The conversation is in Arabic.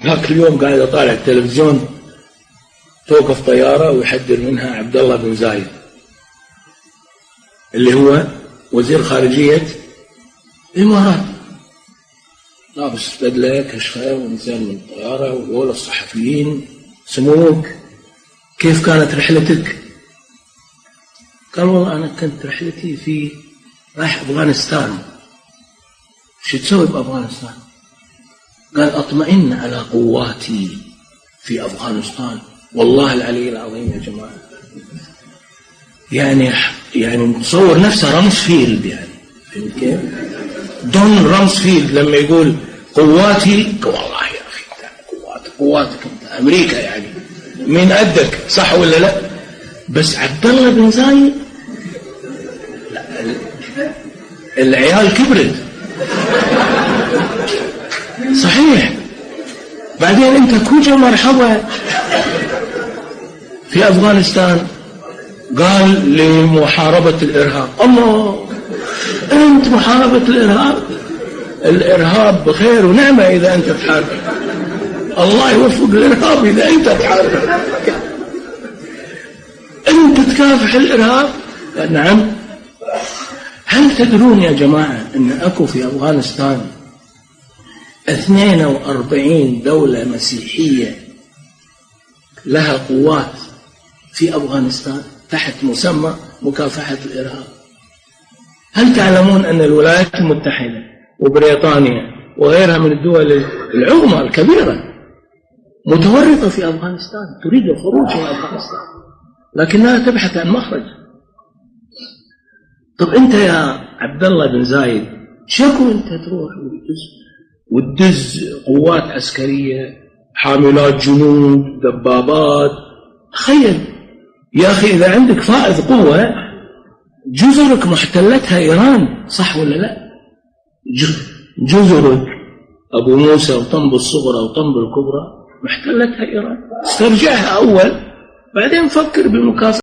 ذاك اليوم قاعد أطالع التلفزيون، توقف طيارة ويحذر منها عبد الله بن زايد اللي هو وزير خارجية الإمارات، لابس بدلة كشفة ونزل من الطيارة، وهول الصحفيين سموك كيف كانت رحلتك؟ قال والله أنا كنت رحلتي في رايح أفغانستان. شو تسوي بأفغانستان؟ قال أطمئن على قواتي في أفغانستان. والله العلي العظيم يا جماعة، يعني متصور نفسه رامسفيلد، يعني فهمت كيف؟ دون رامسفيلد لما يقول قواتي، والله يا أخي قواتك أنت أمريكا، يعني مين قدك، صح ولا لا؟ بس عبد الله بن زايد لا، العيال كبرت صحيح. بعدين انت كوجا مرحبا في أفغانستان، قال لمحاربة الإرهاب. الله، أنت محاربة الإرهاب بخير ونعمة إذا أنت تحارب، الله يوفق الإرهاب إذا أنت تحارب، أنت تكافح الإرهاب. نعم. هل تدرون يا جماعة أن أكو في أفغانستان 42 دولة مسيحية لها قوات في أفغانستان تحت مسمى مكافحة الإرهاب؟ هل تعلمون أن الولايات المتحدة وبريطانيا وغيرها من الدول العظمى الكبيرة متورطة في أفغانستان، تريد الخروج من أفغانستان لكنها تبحث عن مخرج؟ طب أنت يا عبد الله بن زايد شكو أنت تروح وتدز قوات عسكرية، حاملات جنود، دبابات؟ تخيل يا أخي، إذا عندك فائض قوة، جزرك محتلتها إيران، صح ولا لا؟ جزرك أبو موسى وطنب الصغرى وطنب الكبرى محتلتها إيران، استرجعها أول بعدين فكر بمكافحة